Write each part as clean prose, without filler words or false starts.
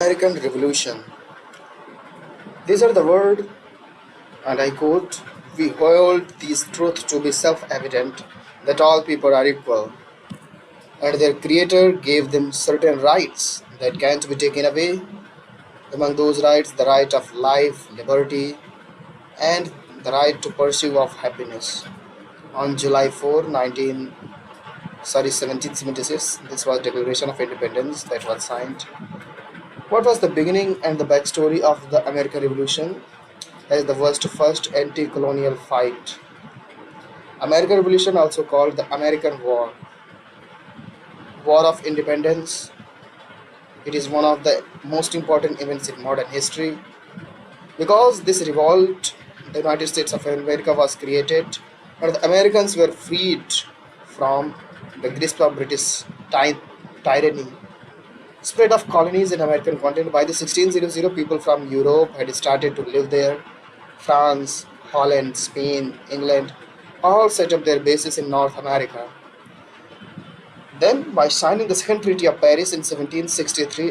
American Revolution. These are the words, and I quote, "We hold these truths to be self-evident that all people are equal, and their Creator gave them certain rights that can't be taken away. Among those rights, the right of life, liberty, and the right to pursue of happiness." On July 4, 1776, this was Declaration of Independence that was signed. What was the beginning and the backstory of the American Revolution? As the worst first anti-colonial fight. American Revolution, also called the American War of Independence. It is one of the most important events in modern history because this revolt, the United States of America was created, and the Americans were freed from the grasp of British tyranny. Spread of colonies in American continent. By the 1600, people from Europe had started to live there. France, Holland, Spain, England all set up their bases in North America. Then, by signing the Second Treaty of Paris in 1763,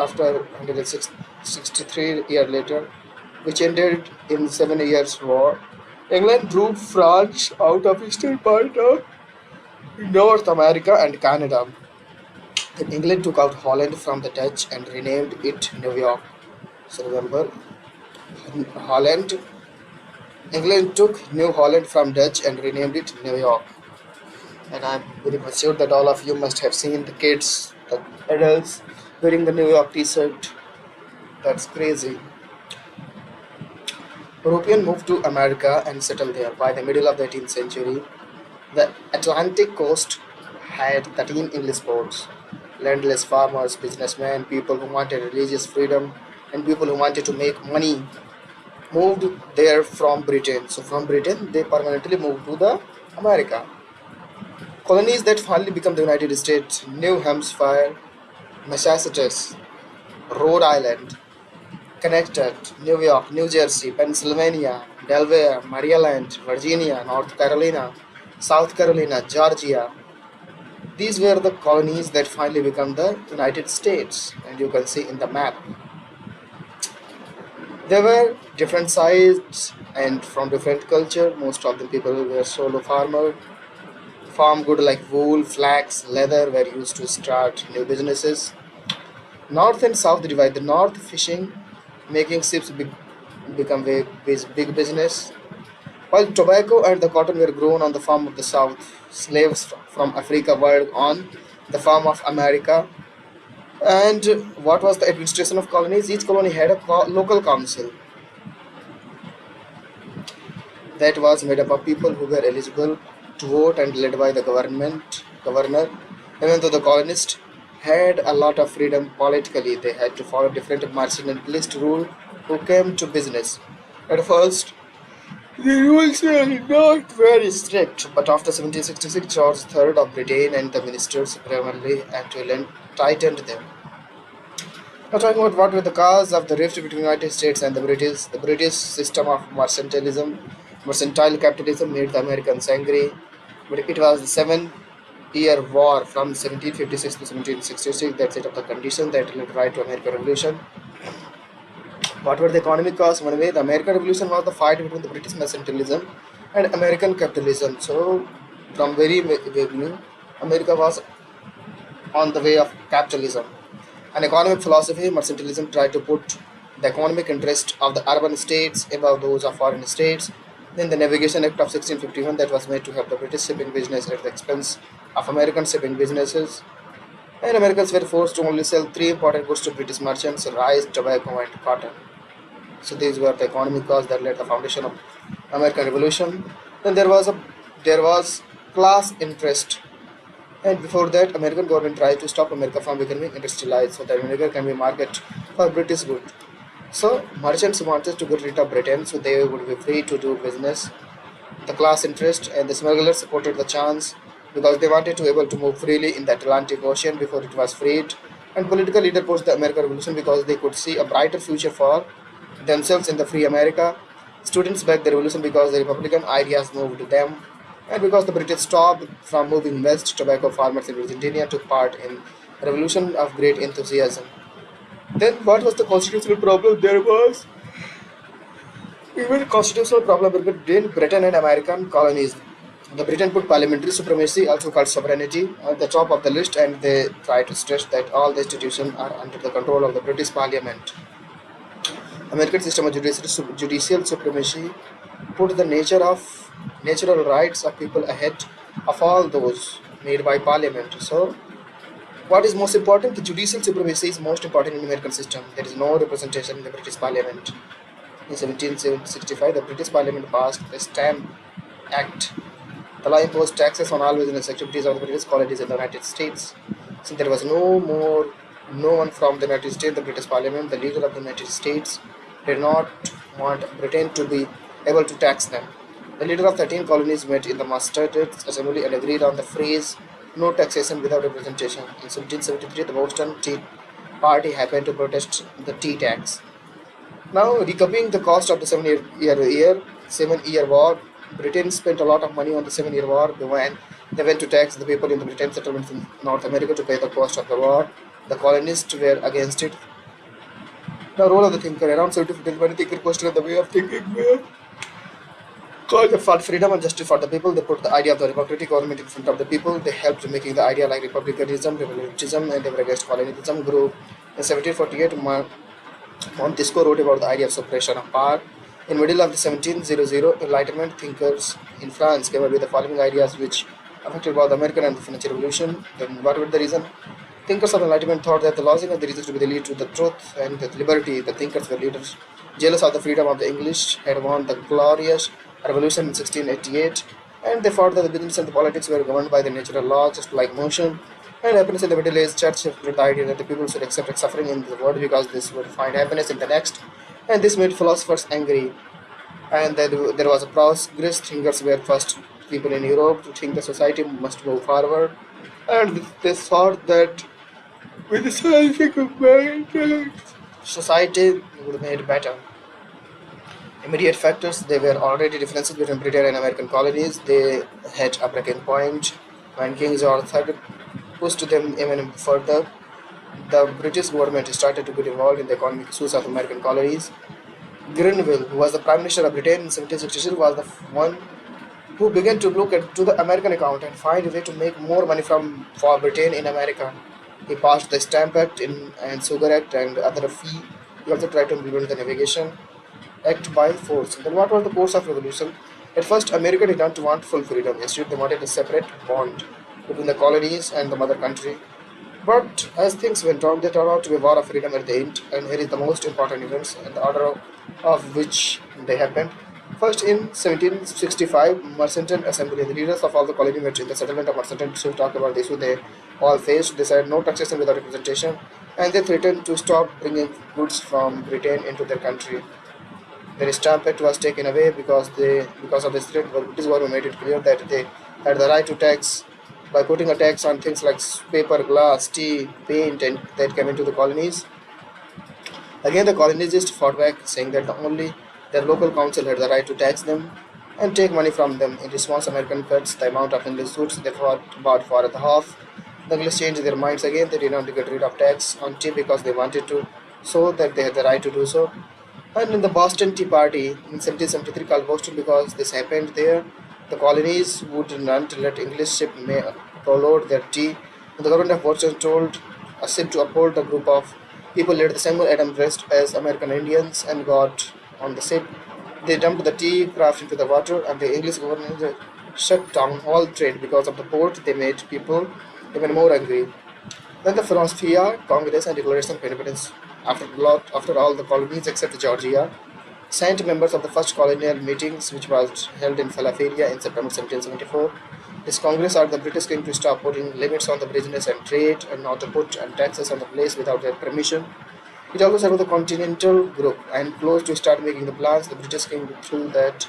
after 163 years later, which ended in 7 Years' War, England drew France out of eastern part of North America and Canada. Then England took out Holland from the Dutch and renamed it New York. So remember, Holland, England took New Holland from Dutch and renamed it New York. And I'm very much sure that all of you must have seen the kids, the adults wearing the New York t-shirt. That's crazy. Europeans moved to America and settled there. By the middle of the 18th century, the Atlantic coast had 13 English ports. Landless farmers, businessmen, people who wanted religious freedom, and people who wanted to make money moved there from Britain. So from Britain, they permanently moved to the America. Colonies that finally become the United States: New Hampshire, Massachusetts, Rhode Island, Connecticut, New York, New Jersey, Pennsylvania, Delaware, Maryland, Virginia, North Carolina, South Carolina, Georgia. These were the colonies that finally become the United States, and you can see in the map. They were different sizes and from different culture. Most of the people were solo farmer. Farm good like wool, flax, leather were used to start new businesses. North and South divide. The North fishing, making ships become big business, while tobacco and the cotton were grown on the farm of the South. Slaves from Africa worked on the farm of America. And what was the administration of colonies? Each colony had a local council that was made up of people who were eligible to vote and led by the governor. Even though the colonists had a lot of freedom politically, they had to follow different mercantilist rule who came to business. At first, the rules were not very strict, but after 1766, George III of Britain and the ministers primarily and tightened them. Now talking about what were the cause of the rift between the United States and the British system of mercantile capitalism made the Americans angry, but it was the 7 Year War from 1756 to 1766 that set up the condition that led right to American Revolution. What were the economic causes? One way, the American Revolution was the fight between the British mercantilism and American capitalism. So, from very beginning, America was on the way of capitalism. An economic philosophy, mercantilism tried to put the economic interest of the urban states above those of foreign states. Then the Navigation Act of 1651 that was made to help the British shipping business at the expense of American shipping businesses. And Americans were forced to only sell three important goods to British merchants: rice, tobacco, and cotton. So these were the economic causes that led the foundation of American Revolution. Then there was class interest, and before that, American government tried to stop America from becoming industrialized, so that America can be market for British goods. So merchants wanted to get rid of Britain, so they would be free to do business. The class interest and the smugglers supported the chance because they wanted to able to move freely in the Atlantic Ocean before it was freed. And political leader pushed the American Revolution because they could see a brighter future for themselves in the free America. Students backed the revolution because the Republican ideas moved them, and because the British stopped from moving west. Tobacco farmers in Virginia took part in a revolution of great enthusiasm. Then what was the constitutional problem? There was even constitutional problem between Britain and American colonies. The Britain put parliamentary supremacy, also called sovereignty, at the top of the list, and they try to stress that all the institutions are under the control of the British Parliament. American system of judicial supremacy put the nature of natural rights of people ahead of all those made by Parliament. So, what is most important? The judicial supremacy is most important in the American system. There is no representation in the British Parliament. In 1765, the British Parliament passed the Stamp Act. The law imposed taxes on all business activities of the British colonies in the United States. Since there was no one from the United States, the British Parliament, the leader of the United States, did not want Britain to be able to tax them. The leader of 13 colonies met in the Massachusetts Assembly and agreed on the phrase "no taxation without representation." In 1773, the Boston Tea Party happened to protest the tea tax. Now, recouping the cost of the 7-year war, Britain spent a lot of money on the 7-year war. They went to tax the people in the Britain settlements in North America to pay the cost of the war. The colonists were against it. The role of the thinker around 1750, when thinker questioned the way of thinking were called for freedom and justice for the people. They put the idea of the democratic government in front of the people. They helped making the idea like republicanism, and they were against colonialism grew. In 1748, Montesquieu wrote about the idea of separation of power. In middle of the 1700, Enlightenment thinkers in France came up with the following ideas which affected both the American and the French Revolution. Then what was the reason? Thinkers of Enlightenment thought that the losing of the reasons to be the lead to the truth and the liberty. The thinkers were leaders jealous of the freedom of the English had won the glorious revolution in 1688, and they thought that the business and the politics were governed by the natural law, just like motion. And happiness in the Middle Age church spread the idea that the people should accept suffering in the world because this would find happiness in the next. And this made philosophers angry. And there was a progress. Thinkers were first people in Europe to think the society must move forward. And they thought that with the scientific mind, society would be made better. Immediate factors, there were already differences between British and American colonies. They had a breaking point when King George III pushed them even further. The British government started to get involved in the economic issues of American colonies. Grenville, who was the Prime Minister of Britain in 1766, was the one who began to look to the American account and find a way to make more money for Britain in America. He passed the Stamp Act and Sugar Act and other fee. He also tried to implement the Navigation Act by force. Then what was the course of revolution? At first, America did not want full freedom. Instead, they wanted a separate bond between the colonies and the mother country. But as things went on, they turned out to be a war of freedom at the end, and here is the most important events and the order of which they happened. First, in 1765, Mercenton Assembly, the leaders of all the colony met in the settlement of Mercenton to talk about the issue they all faced. They said no taxation without representation, and they threatened to stop bringing goods from Britain into their country. Their stamp act was taken away because of this threat. The British government made it clear that they had the right to tax by putting a tax on things like paper, glass, tea, paint, and that came into the colonies. Again, the colonists fought back, saying that only their local council had the right to tax them and take money from them. In response, American cuts the amount of English goods they bought for the half. The English changed their minds again. They did not get rid of tax on tea because they wanted to show that they had the right to do so. And in the Boston Tea Party in 1773, called Boston because this happened there, the colonies would not let English ship unload their tea. And the government of Boston told a ship to uphold a group of people led the Samuel Adams dressed as American Indians and got on the ship. They dumped the tea craft into the water, and the English government shut down all trade because of the port. They made people even more angry. Then the Philadelphia Congress and Declaration of Independence, after all the colonies except Georgia, sent members of the first colonial meetings, which was held in Philadelphia in September 1774. This Congress asked the British king to stop putting limits on the business and trade and not to put taxes on the place without their permission. It also served the Continental Group and close to start making the plans. The British king through that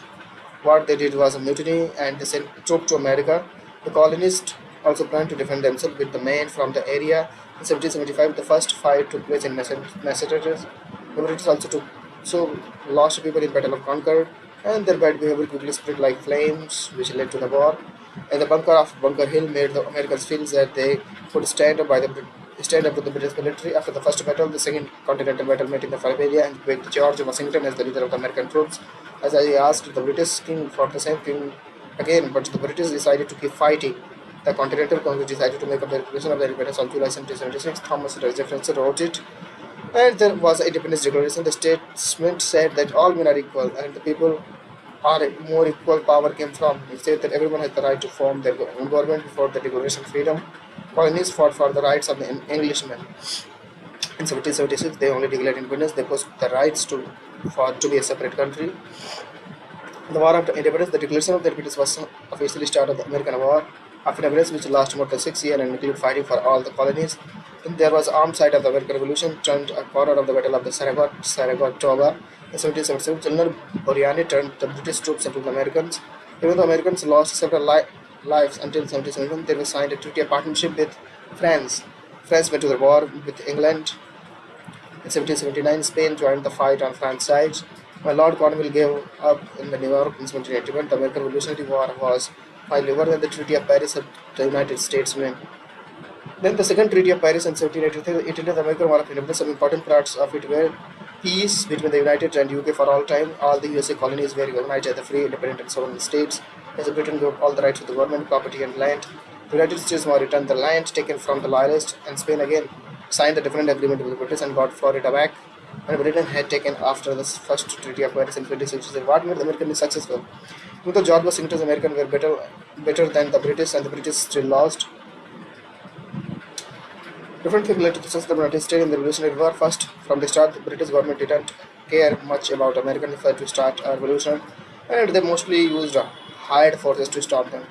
what they did was a mutiny and they sent troops to America. The colonists also planned to defend themselves with the men from the area. In 1775, the first fight took place in Massachusetts. The British also took so lost people in Battle of Concord, and their bad behavior quickly spread like flames, which led to the war. And the bunker of Bunker Hill made the Americans feel that they could stand by the stand up to the British military. After the first battle, the second continental battle met in the Siberia and picked George Washington as the leader of the American troops. As I asked the British king for the same king again, but the British decided to keep fighting. The Continental Congress decided to make a declaration of the independence on July 1776. Thomas Jefferson wrote it, and there was an independence declaration. The statement said that all men are equal, and the people are more equal power came from. It said that everyone has the right to form their own government before the Declaration of Freedom. Colonies fought for the rights of the Englishmen. In 1776, they only declared independence. They posed the rights to be a separate country. The War of Independence, the declaration of the independence was officially started the American War of Independence, which lasted more than 6 years and included fighting for all the colonies. Then there was armed side of the American Revolution, turned a corner of the Battle of the Saratoga. In 1777, General Boriani turned the British troops into the Americans. Even though Americans lost several lives until 1771, they signed a treaty of partnership with France. France went to the war with England. In 1779, Spain joined the fight on France's side. When Lord Cornwallis gave up in the New York in 1781, the American Revolutionary War was finally over when the Treaty of Paris had the United States win. Then the Second Treaty of Paris in 1783, it ended the American War of Independence. Some important parts of it were peace between the United and UK for all time. All the USA colonies were recognized as the free, independent, and sovereign states. As Britain gave all the rights to the government, property, and land, the United States more returned the land taken from the Loyalists, and Spain again signed a different agreement with the British and got Florida back. And Britain had taken after the first Treaty of Paris in 2016. What made the Americans successful? Even though George Washington's Americans were better than the British, and the British still lost. Different things led to the success of the United States in the Revolutionary War. First, from the start, the British government didn't care much about American efforts to start a revolution, and they mostly used hired forces to stop them.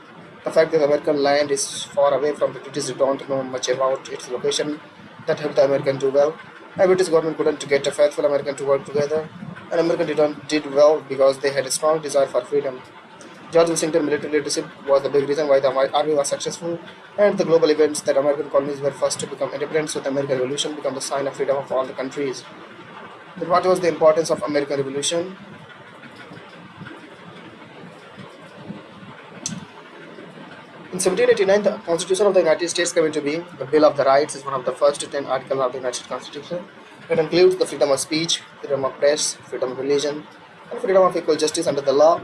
The fact that American land is far away from the British don't know much about its location that helped the American do well. The British government couldn't get a faithful American to work together, and American did well because they had a strong desire for freedom. George Washington's military leadership was the big reason why the army was successful, and the global events that American colonies were first to become independent, so the American Revolution became the sign of freedom of all the countries. But what was the importance of American Revolution? In 1789, the Constitution of the United States came into being. The Bill of the Rights is one of the first 10 articles of the United States Constitution. It includes the freedom of speech, freedom of press, freedom of religion, and freedom of equal justice under the law.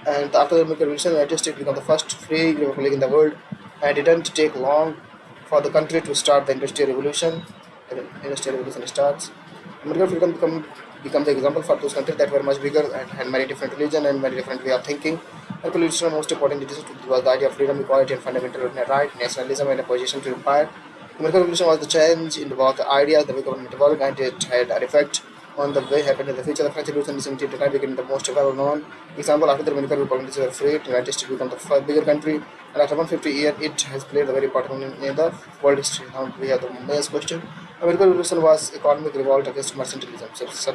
And after the American Revolution, the United States became the first free republic in the world, and it didn't take long for the country to start the Industrial Revolution. The Industrial Revolution starts. American freedom become the example for those countries that were much bigger and had many different religions and many different way of thinking. American Revolution most important was the idea of freedom, equality, and fundamental right, nationalism, and opposition to empire. American Revolution was the change in both the ideas the way government worked, and it had an effect on the way happened in the future. The French Revolution in 1789 became the most well-known example. After the American colonies were freed, the United States became the first bigger country, and after 150 years, it has played a very important role in the world history. Now we have the next question. American Revolution was economic revolt against mercantilism. So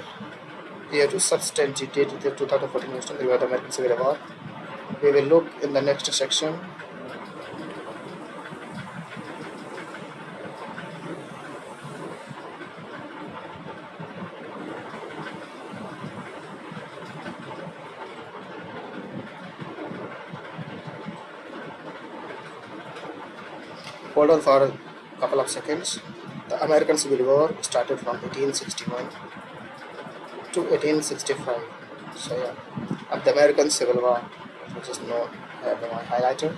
we have to substantiate the 2014 question. We have the American Civil War. We will look in the next section. Hold on for a couple of seconds. The American Civil War started from 1861 to 1865. So yeah, of the American Civil War, which is known as my highlighter.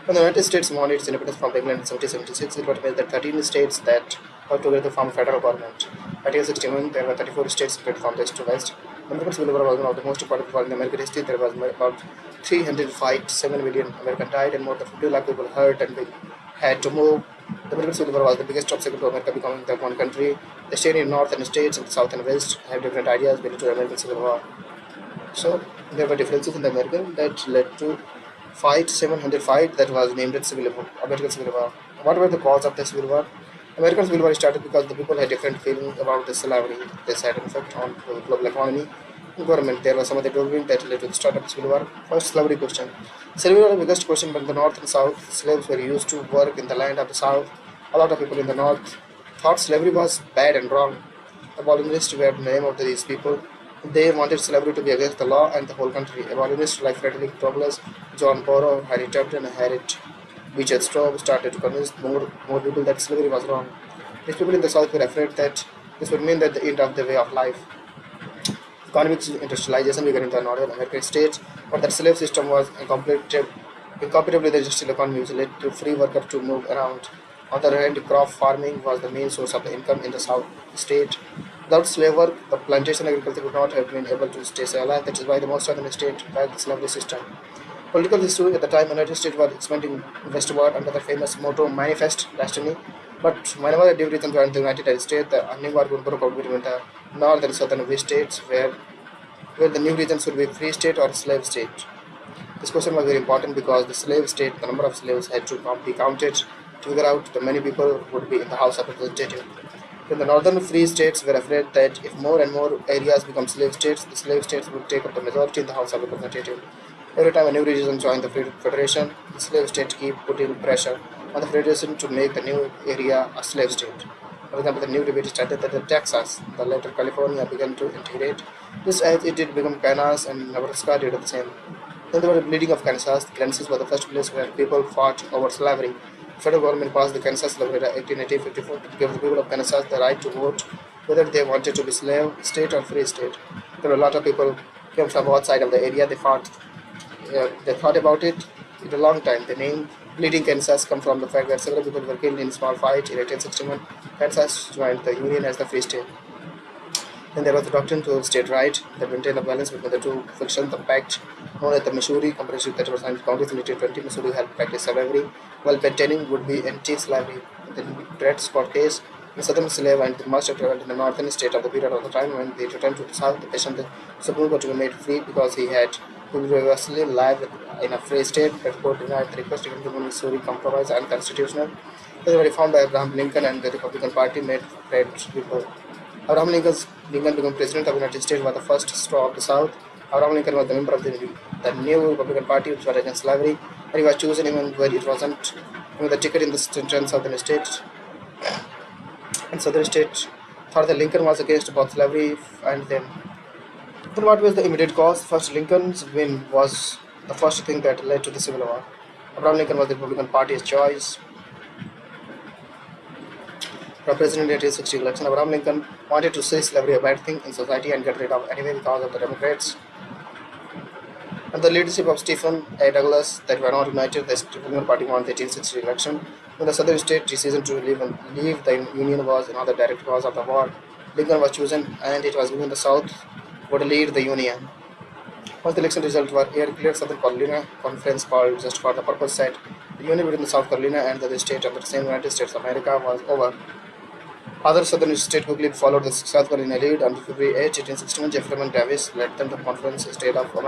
When the United States won its independence from England in 1776, it was made that 13 states that worked together to form a federal government. By 1861, there were 34 states split from east to west. The American Civil War was one of the most important wars in American history. There was about 300 fights, 7 million Americans died, and more than 50 lakh people hurt and had to move. The American Civil War was the biggest obstacle to America becoming the one country. The state in north and states in the south and west have different ideas related to the American Civil War. So there were differences in the American that led to 700 fight that was named Civil War, American Civil War. What were the cause of the Civil War? American Civil War started because the people had different feelings about the slavery. This had an effect on the global economy and government. There was some other development that led to the start of the Civil War. First, slavery question. Slavery was the biggest question, but in the north and south, slaves were used to work in the land of the south. A lot of people in the north thought slavery was bad and wrong. Abolitionists were the name of these people. They wanted slavery to be against the law and the whole country. Abolitionists like Frederick Douglass, John Burroughs, Harry Tubman, and Harriet Beecher Straub started to convince more people that slavery was wrong. These people in the South were afraid that this would mean that the end of the way of life. Economic industrialization began in the Northern American states, but the slave system was incompatible with the industrial economy, which led to free workers to move around. On the other hand, crop farming was the main source of the income in the South state. Without slave work, the plantation agriculture would not have been able to stay alive. That is why the most southern states had the slavery system. Political history at the time, United States was expanding westward under the famous motto "Manifest Destiny." But whenever the division joined the United States, the new war would broke out between the north and southern west states, where the new regions would be free state or slave state. This question was very important because the slave state, the number of slaves had to be counted to figure out the many people would be in the House of Representatives. Then the northern free states were afraid that if more and more areas become slave states, the slave states would take up the majority in the House of Representatives. Every time a new region joined the Federation, the slave states keep putting pressure on the Federation to make the new area a slave state. For example, the new debate started that the Texas, the later California, began to integrate. Just as it did become Kansas and Nebraska did the same. Then there was the bleeding of Kansas. Kansas was the first place where people fought over slavery. The federal government passed the Kansas Law Act in 1854 to give the people of Kansas the right to vote whether they wanted to be slave state or free state. There were a lot of people came from outside of the area. They thought about it in a long time. The name Bleeding Kansas come from the fact that several people were killed in small fight in 1861. Kansas joined the Union as the free state. Then there was the doctrine to state right that maintained a balance between the two factions. The pact known as the Missouri Comprehensive that was signed in Congress in 1820. Missouri helped practice slavery while maintaining would be anti-slavery. The Dred Scott case, the southern slave and the master traveled in the northern state of the period of the time when they returned to the south. The patient the Supreme Court to be made free because he had previously lived in a free state. The court denied the request given to the Missouri Compromise unconstitutional. They were reformed by Abraham Lincoln and the Republican Party made trade people. Abraham Lincoln became president of the United States was the first straw of the South. Abraham Lincoln was the member of the new Republican Party which was against slavery, and he was chosen even where it wasn't even the ticket in the central southern states and southern states thought that Lincoln was against both slavery and them. Then what was the immediate cause? First, Lincoln's win was the first thing that led to the Civil War. Abraham Lincoln was the Republican Party's choice for president in 1860 election. Abraham Lincoln wanted to say slavery a bad thing in society and get rid of anyway because of the Democrats. And the leadership of Stephen A. Douglas that were not united, the Republican Party won the 1860 election. In the southern state, decision to leave the Union was another direct cause of the war. Lincoln was chosen and it was given the South would lead the Union. Once the election results were clear, Southern Carolina Conference called just for the purpose that the union between the South Carolina and the other state under the same United States of America was over. Other southern states quickly followed the South Carolina lead. On February 8, 1861, Jefferson Davis led them to the Conference State of America.